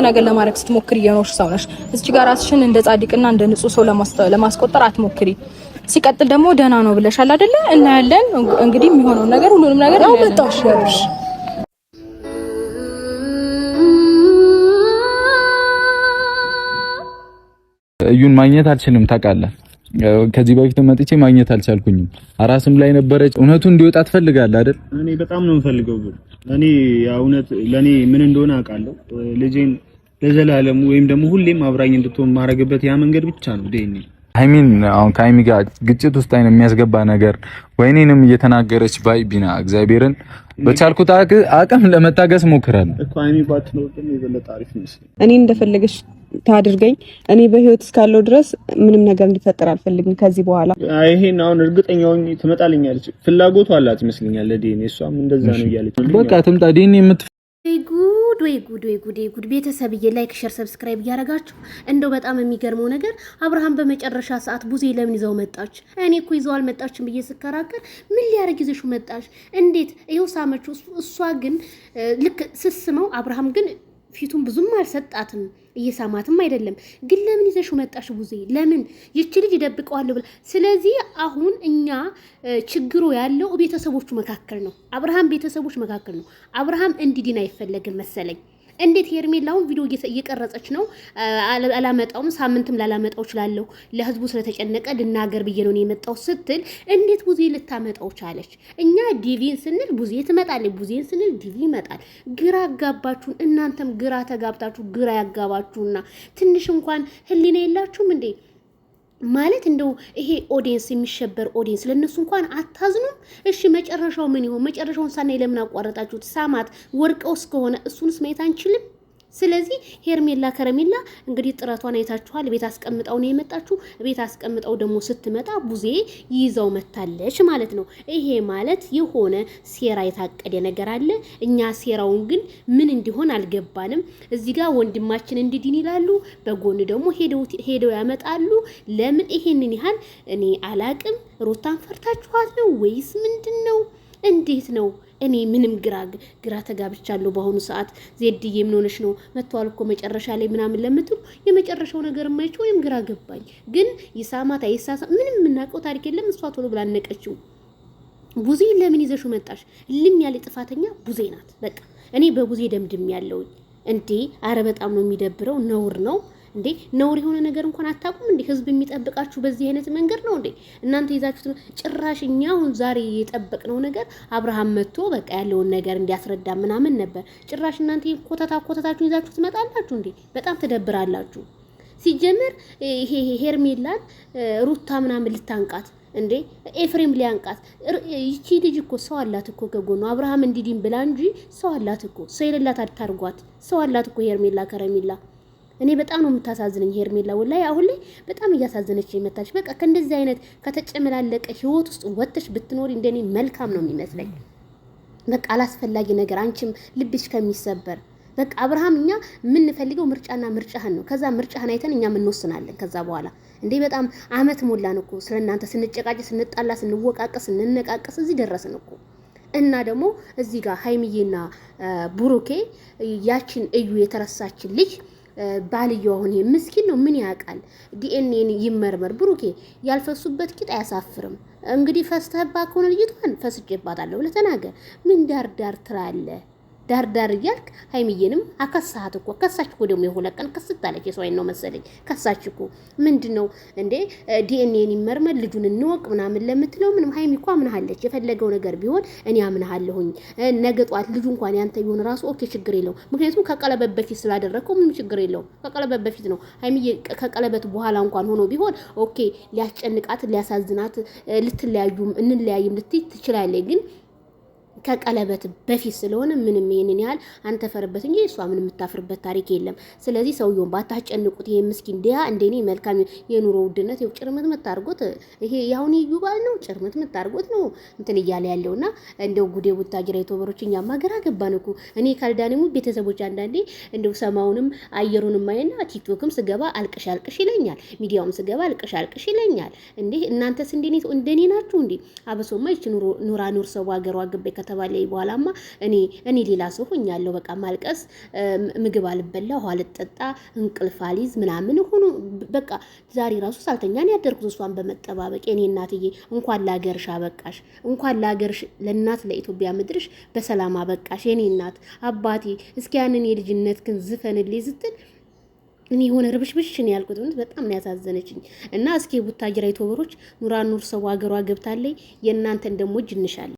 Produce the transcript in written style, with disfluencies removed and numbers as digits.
ነገር ለማድረግ ስትሞክሪ የኖርሽ ሰው ነሽ። እዚህ ጋር ራስሽን እንደ ጻድቅና እንደ ንጹህ ሰው ለማስቆጠር አትሞክሪ። ሲቀጥል ደግሞ ደህና ነው ብለሻል አይደለ? እናያለን እንግዲህ የሚሆነው ነገር ሁሉንም ነገር ነው መጣሽ ያብሽ እዩን ማግኘት አልችልም ታውቃለህ። ከዚህ በፊት መጥቼ ማግኘት አልቻልኩኝም። አራስም ላይ ነበረች። እውነቱ እንዲወጣ ትፈልጋለህ አይደል? እኔ በጣም ነው የምፈልገው ብሩ። እኔ እውነት ለኔ ምን እንደሆነ አውቃለሁ። ልጄን ለዘላለሙ ወይም ደግሞ ሁሌም አብራኝ እንድትሆን ማረግበት ያ መንገድ ብቻ ነው ዴኒ። ሃይሚን አሁን ከሃይሚ ጋር ግጭት ውስጥ አይነ የሚያስገባ ነገር ወይኔንም እየተናገረች ባይ ቢና እግዚአብሔርን በቻልኩት አቅም ለመታገስ ሞክራለሁ እኮ ሃይሚ ባትኖር ግን የበለጠ አሪፍ ይመስላል። እኔ እንደፈለገሽ ታድርገኝ። እኔ በህይወት እስካለው ድረስ ምንም ነገር እንዲፈጠር አልፈልግም ከዚህ በኋላ። ይሄን አሁን እርግጠኛ ሆኜ ትመጣልኛለች። ፍላጎቱ አላት ይመስለኛል ለዴኒ። እሷም እንደዛ ነው እያለች በቃ ትምጣ ዴኒ ጉድ ቤተሰብዬ ላይክ ሼር ሰብስክራይብ እያደረጋችሁ እንደው በጣም የሚገርመው ነገር አብርሃም በመጨረሻ ሰዓት ቡዜ ለምን ይዘው መጣች? እኔ እኮ ይዘው አልመጣችም ብዬ ስከራከር ምን ሊያረግ ይዘሽው መጣች? እንዴት ይኸው ሳመችው። እሷ ግን ልክ ስስመው አብርሃም ግን ፊቱን ብዙም አልሰጣትም፣ እየሳማትም አይደለም። ግን ለምን ይዘሽው መጣሽ ቡዜ? ለምን ይቺ ልጅ ይደብቀዋል ብላ። ስለዚህ አሁን እኛ ችግሩ ያለው ቤተሰቦቹ መካከል ነው፣ አብርሃም ቤተሰቦች መካከል ነው። አብርሃም እንዲድን አይፈለግም መሰለኝ። እንዴት ሄርሜላውን ቪዲዮ እየቀረጸች ነው? አላመጣውም፣ ሳምንትም ላላመጣው እችላለሁ፣ ለህዝቡ ስለተጨነቀ ልናገር ብዬ ነው የመጣው ስትል እንዴት ቡዜ ልታመጣው ቻለች? እኛ ዲቪን ስንል ቡዜ ትመጣለች፣ ቡዜን ስንል ዲቪ ይመጣል። ግራ አጋባችሁን። እናንተም ግራ ተጋብታችሁ ግራ ያጋባችሁና ትንሽ እንኳን ህሊና የላችሁም እንዴ? ማለት እንደው ይሄ ኦዲየንስ የሚሸበር ኦዲየንስ ለነሱ እንኳን አታዝኑም? እሺ መጨረሻው ምን ይሆን? መጨረሻውን ሳናይ ለምን አቋረጣችሁት? ሳማት ወርቀው እስከሆነ እሱንስ ማየት አንችልም? ስለዚህ ሄርሜላ ከረሜላ እንግዲህ ጥረቷን አይታችኋል። ቤት አስቀምጣው ነው የመጣችው። ቤት አስቀምጣው ደግሞ ስትመጣ ቡዜ ይዘው መታለች ማለት ነው። ይሄ ማለት የሆነ ሴራ የታቀደ ነገር አለ። እኛ ሴራውን ግን ምን እንዲሆን አልገባንም። እዚህ ጋር ወንድማችን እንዲድን ይላሉ፣ በጎን ደግሞ ሄደው ያመጣሉ። ለምን ይሄንን ያህል እኔ አላቅም። ሩታን ፈርታችኋት ነው ወይስ ምንድነው? እንዴት ነው? እኔ ምንም ግራ ተጋብቻለሁ በአሁኑ ሰዓት። ዜድዬ ምን ሆነሽ ነው? መጥቷል እኮ መጨረሻ ላይ ምናምን ለምትሉ የመጨረሻው ነገር የማይችው ወይም ግራ ገባኝ። ግን ይሳማት አይሳሳ ምንም የምናውቀው ታሪክ የለም። እሷ ቶሎ ብላ አነቀችው። ቡዜ ለምን ይዘሽው መጣሽ? ልም ያለ ጥፋተኛ ቡዜ ናት። በቃ እኔ በቡዜ ደምድም ያለውኝ እንዴ። አረ በጣም ነው የሚደብረው። ነውር ነው እንዴ? ነውር የሆነ ነገር እንኳን አታውቁም እንዴ? ህዝብ የሚጠብቃችሁ በዚህ አይነት መንገድ ነው እንዴ? እናንተ ይዛችሁት ጭራሽ እኛ አሁን ዛሬ የጠበቅነው ነገር አብርሃም መጥቶ በቃ ያለውን ነገር እንዲያስረዳ ምናምን ነበር። ጭራሽ እናንተ ኮተታችሁን ይዛችሁ ትመጣላችሁ እንዴ? በጣም ትደብራላችሁ። ሲጀምር ይሄ ሄርሜላን ሩታ ምናምን ልታንቃት እንዴ? ኤፍሬም ሊያንቃት። ይቺ ልጅ እኮ ሰው አላት እኮ ከጎኑ አብርሃም እንዲድን ብላ እንጂ ሰው አላት እኮ። ሰው የሌላት አታርጓት። ሰው አላት እኮ ሄርሜላ ከረሜላ። እኔ በጣም ነው የምታሳዝነኝ ሄርሜላ። ወላሂ አሁን ላይ በጣም እያሳዘነች የመጣች። በቃ ከእንደዚህ አይነት ከተጨመላለቀ ህይወት ውስጥ ወጥተሽ ብትኖሪ እንደኔ መልካም ነው የሚመስለኝ። በቃ አላስፈላጊ ነገር አንቺም ልብሽ ከሚሰበር በቃ አብርሃም እኛ የምንፈልገው ምርጫህን ነው። ከዛ ምርጫህን አይተን እኛ እንወስናለን። ከዛ በኋላ እንዴ በጣም አመት ሞላን እኮ ስለናንተ ስንጨቃጭ፣ ስንጣላ፣ ስንወቃቀስ፣ ስንነቃቀስ እዚህ ደረስን እኮ። እና ደግሞ እዚህ ጋር ሃይሚዬና ቡሩኬ ያችን እዩ የተረሳችን ልጅ ባልየው አሁን ምስኪን ነው። ምን ያውቃል? ዲኤንኤን ይመርመር። ብሩኬ ያልፈሱበት ቂጥ አያሳፍርም። እንግዲህ ፈስተህባት ከሆነ ልጅቷን ፈስጄባታለሁ ብለህ ተናገር። ምን ዳር ትላለህ? ዳር እያልክ ሃይሚዬንም አከሳሃት እኮ። ከሳች እኮ ደግሞ የሁለት ቀን ከስታለች። የሰው ነው መሰለኝ ከሳች እኮ። ምንድነው እንዴ? ዲኤንኤን ይመርመር ልጁን እንወቅ ምናምን ለምትለው ምንም ሃይሚ እኮ አምናለች። የፈለገው ነገር ቢሆን እኔ አምናለሁኝ። ነገ ጧት ልጁ እንኳን ያንተ ቢሆን ራሱ ኦኬ ችግር የለው። ምክንያቱም ከቀለበት በፊት ስላደረከው ምንም ችግር የለው። ከቀለበት በፊት ነው። ሃይሚዬ ከቀለበት በኋላ እንኳን ሆኖ ቢሆን ኦኬ ሊያስጨንቃት፣ ሊያሳዝናት፣ ልትለያዩም እንለያይም ልትይ ትችላለች። ግን ከቀለበት በፊት ስለሆነ ምንም ይሄንን ያህል አንተ ፈርበት እንጂ እሷ ምን የምታፍርበት ታሪክ የለም። ስለዚህ ሰውየውን ባታጨንቁት። ይሄ ምስኪን ዲያ እንደኔ መልካም የኑሮ ውድነት ይው ጭርምት መታርጎት ይሄ ያሁን ይዩባል ነው ጭርምት መታርጎት ነው እንትን እያለ ያለውና እንደው ጉዴ ቡታጅራ የተወበሮችኛ ማገራ ገባንኩ። እኔ ካልዳኔሙ ቤተሰቦች አንዳንዴ እንደው ሰማውንም አየሩንም ማየና ቲክቶክም ስገባ አልቅሽ ይለኛል፣ ሚዲያውም ስገባ አልቅሽ ይለኛል። እንዴ እናንተስ እንደኔ ናችሁ እንዴ? አበሶማ ይች ኑራ ኑር ሰው አገሯ ግቤ ከተባለ በኋላማ እኔ ሌላ ሰው ሆኛለሁ። በቃ ማልቀስ፣ ምግብ አልበላ፣ ውሃ አልጠጣ፣ እንቅልፍ አልይዝ ምናምን ሆኖ በቃ ዛሬ ራሱ ሳልተኛ ነው ያደርኩት እሷን በመጠባበቅ። የኔ እናትዬ እንኳን ለሀገርሽ አበቃሽ፣ እንኳን ለሀገርሽ ለእናት ለኢትዮጵያ ምድርሽ በሰላም አበቃሽ የኔ እናት። አባቴ እስኪ ያንን የልጅነት ግን ዝፈንልኝ ስትል እኔ የሆነ ርብሽብሽ ነው ያልኩት። በጣም ነው ያሳዘነችኝ። እና እስኪ ቡታጅራ ዩቲዩበሮች ኑራ ኑር ሰው ሀገሯ ገብታለች። የእናንተን ደግሞ እጅ እንሻለን።